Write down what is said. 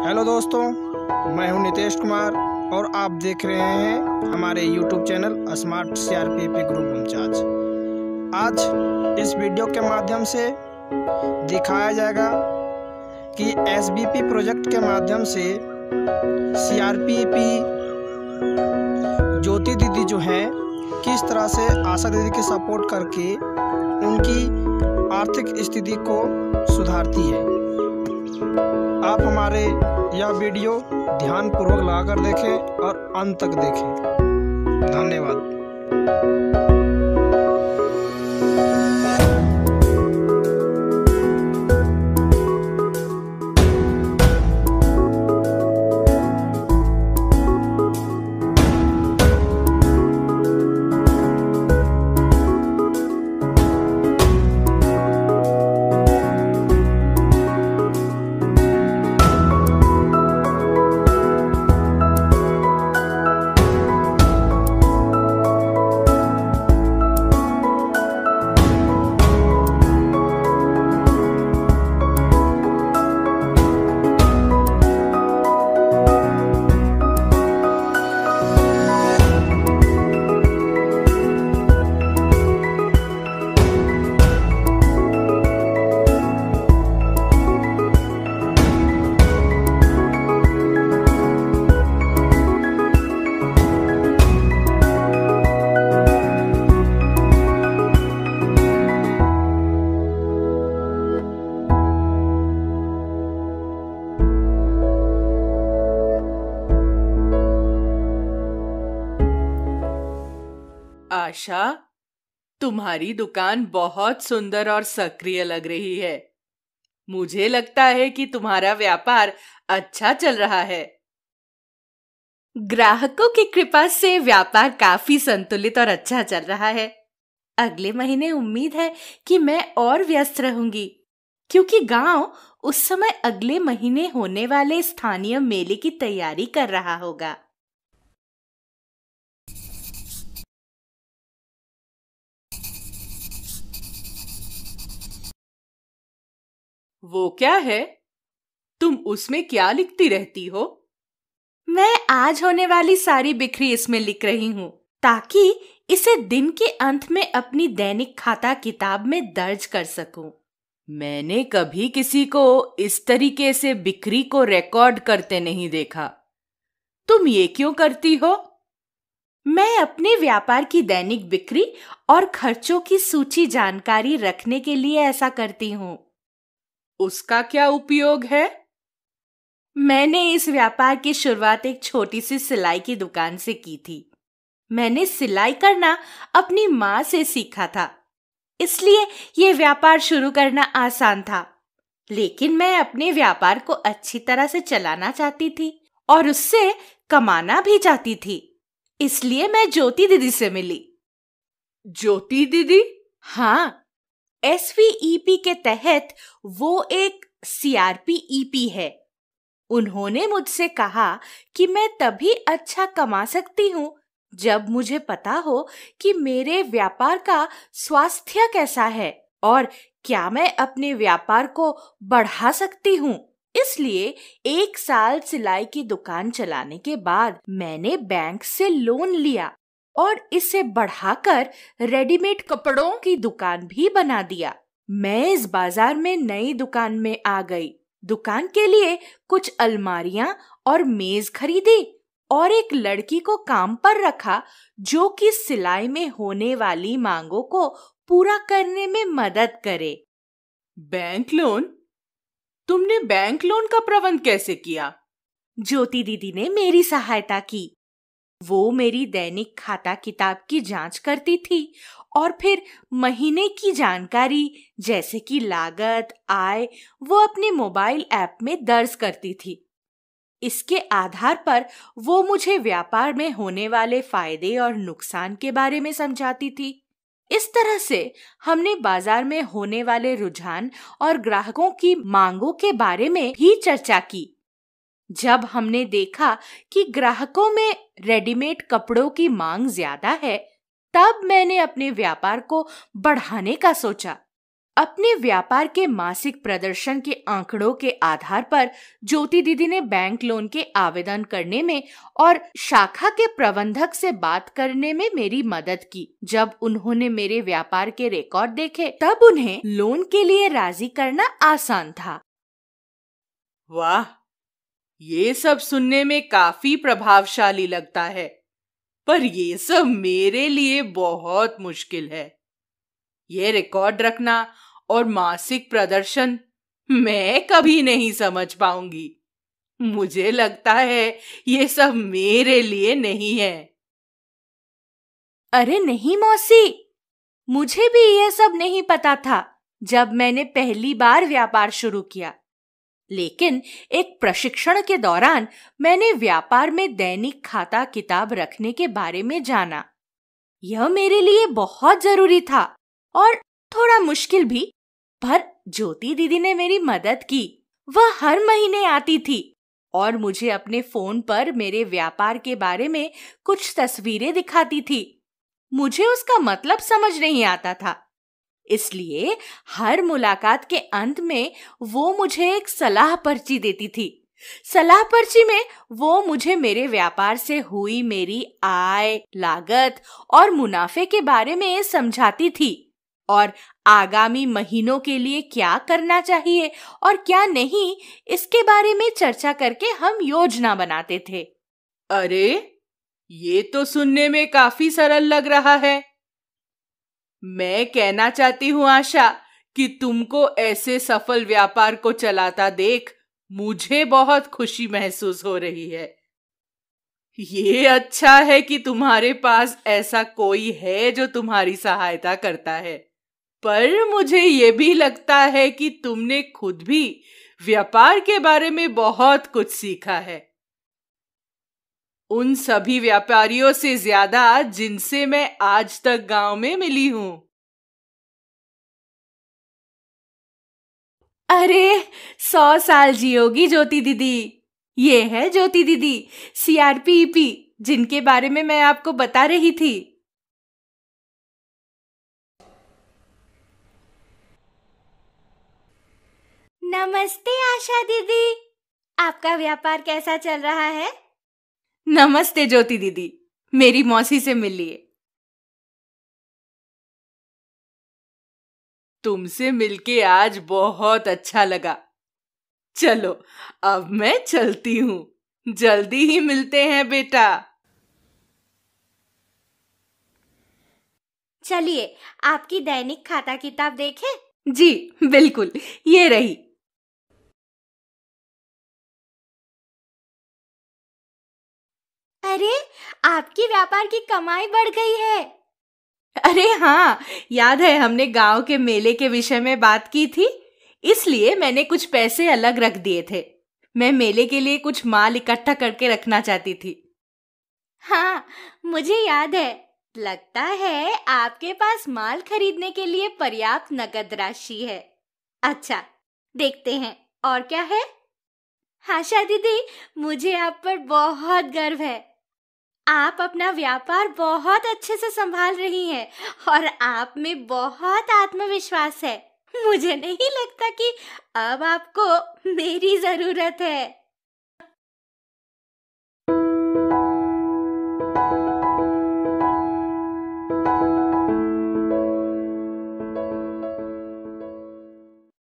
Hello दोस्तों, मैं हूं नितेश कुमार और आप देख रहे हैं हमारे YouTube channel smart CRPP group in charge. आज इस वीडियो के माध्यम से दिखाया जाएगा कि SBP प्रोजेक्ट के माध्यम से CRPP ज्योति दीदी जो हैं किस तरह से आशा दीदी की सपोर्ट करके उनकी आर्थिक स्थिति को सुधारती है। आप हमारे यह वीडियो ध्यानपूर्वक लगाकर देखें और अंत तक देखें। धन्यवाद। आशा, तुम्हारी दुकान बहुत सुंदर और सक्रिय लग रही है। मुझे लगता है कि तुम्हारा व्यापार अच्छा चल रहा है। ग्राहकों की कृपा से व्यापार काफी संतुलित और अच्छा चल रहा है। अगले महीने उम्मीद है कि मैं और व्यस्त रहूंगी, क्योंकि गांव उस समय अगले महीने होने वाले स्थानीय मेले की तैयारी कर रहा होगा। वो क्या है? तुम उसमें क्या लिखती रहती हो? मैं आज होने वाली सारी बिक्री इसमें लिख रही हूँ, ताकि इसे दिन के अंत में अपनी दैनिक खाता किताब में दर्ज कर सकूं। मैंने कभी किसी को इस तरीके से बिक्री को रिकॉर्ड करते नहीं देखा। तुम ये क्यों करती हो? मैं अपने व्यापार की दैनिक बिक्री और खर्चों की सूची जानकारी रखने के लिए ऐसा करती हूँ। उसका क्या उपयोग है? मैंने इस व्यापार की शुरुआत एक छोटी सी सिलाई की दुकान से की थी। मैंने सिलाई करना अपनी माँ से सीखा था, इसलिए ये व्यापार शुरू करना आसान था। लेकिन मैं अपने व्यापार को अच्छी तरह से चलाना चाहती थी और उससे कमाना भी चाहती थी, इसलिए मैं ज्योति दीदी से मिली। ज्योति दीदी? हाँ, SVEP के तहत वो एक CRPEP है। उन्होंने मुझसे कहा कि मैं तभी अच्छा कमा सकती हूँ जब मुझे पता हो कि मेरे व्यापार का स्वास्थ्य कैसा है और क्या मैं अपने व्यापार को बढ़ा सकती हूँ। इसलिए 1 साल सिलाई की दुकान चलाने के बाद मैंने बैंक से लोन लिया और इसे बढ़ाकर रेडीमेड कपड़ों की दुकान भी बना दिया। मैं इस बाजार में नई दुकान में आ गई। दुकान के लिए कुछ अलमारियां और मेज खरीदी और एक लड़की को काम पर रखा, जो कि सिलाई में होने वाली मांगों को पूरा करने में मदद करे। Bank loan? तुमने बैंक लोन का प्रबंध कैसे किया? ज्योति दीदी ने मेरी सहायता की। वो मेरी दैनिक खाता किताब की जांच करती थी और फिर महीने की जानकारी जैसे कि लागत, आय, वो अपने मोबाइल ऐप में दर्ज करती थी। इसके आधार पर वो मुझे व्यापार में होने वाले फायदे और नुकसान के बारे में समझाती थी। इस तरह से हमने बाजार में होने वाले रुझान और ग्राहकों की मांगों के बारे में भी चर्चा की। जब हमने देखा कि ग्राहकों में रेडीमेड कपड़ों की मांग ज्यादा है, तब मैंने अपने व्यापार को बढ़ाने का सोचा। अपने व्यापार के मासिक प्रदर्शन के आंकड़ों के आधार पर ज्योति दीदी ने बैंक लोन के आवेदन करने में और शाखा के प्रबंधक से बात करने में मेरी मदद की। जब उन्होंने मेरे व्यापार के रिकॉर्ड देखे तब उन्हें लोन के लिए राजी करना आसान था। वाह, ये सब सुनने में काफी प्रभावशाली लगता है, पर ये सब मेरे लिए बहुत मुश्किल है। ये रिकॉर्ड रखना और मासिक प्रदर्शन मैं कभी नहीं समझ पाऊंगी। मुझे लगता है ये सब मेरे लिए नहीं है। अरे नहीं मौसी, मुझे भी ये सब नहीं पता था जब मैंने पहली बार व्यापार शुरू किया। लेकिन एक प्रशिक्षण के दौरान मैंने व्यापार में दैनिक खाता किताब रखने के बारे में जाना। यह मेरे लिए बहुत जरूरी था और थोड़ा मुश्किल भी, पर ज्योति दीदी ने मेरी मदद की। वह हर महीने आती थी और मुझे अपने फोन पर मेरे व्यापार के बारे में कुछ तस्वीरें दिखाती थी। मुझे उसका मतलब समझ नहीं आता था, इसलिए हर मुलाकात के अंत में वो मुझे एक सलाह पर्ची देती थी। सलाह पर्ची में वो मुझे मेरे व्यापार से हुई मेरी आय, लागत और मुनाफे के बारे में समझाती थी और आगामी महीनों के लिए क्या करना चाहिए और क्या नहीं, इसके बारे में चर्चा करके हम योजना बनाते थे। अरे, ये तो सुनने में काफी सरल लग रहा है। मैं कहना चाहती हूँ आशा कि तुमको ऐसे सफल व्यापार को चलाता देख मुझे बहुत खुशी महसूस हो रही है। ये अच्छा है कि तुम्हारे पास ऐसा कोई है जो तुम्हारी सहायता करता है, पर मुझे ये भी लगता है कि तुमने खुद भी व्यापार के बारे में बहुत कुछ सीखा है। उन सभी व्यापारियों से ज्यादा जिनसे मैं आज तक गांव में मिली हूं। अरे 100 साल जियोगी ज्योति दीदी। ये है ज्योति दीदी, CRPEP, जिनके बारे में मैं आपको बता रही थी। नमस्ते आशा दीदी, आपका व्यापार कैसा चल रहा है? नमस्ते ज्योति दीदी, मेरी मौसी से मिलिए। तुमसे मिलके आज बहुत अच्छा लगा। चलो अब मैं चलती हूँ। जल्दी ही मिलते हैं बेटा। चलिए आपकी दैनिक खाता किताब देखें। जी बिल्कुल, ये रही। अरे, आपकी व्यापार की कमाई बढ़ गई है। अरे हाँ, याद है हमने गांव के मेले के विषय में बात की थी, इसलिए मैंने कुछ पैसे अलग रख दिए थे। मैं मेले के लिए कुछ माल इकट्ठा करके रखना चाहती थी। हाँ, मुझे याद है। लगता है आपके पास माल खरीदने के लिए पर्याप्त नकद राशि है। अच्छा, देखते हैं और क्या है। आशा दीदी, मुझे आप पर बहुत गर्व है। आप अपना व्यापार बहुत अच्छे से संभाल रही हैं और आप में बहुत आत्मविश्वास है। मुझे नहीं लगता कि अब आपको मेरी जरूरत है।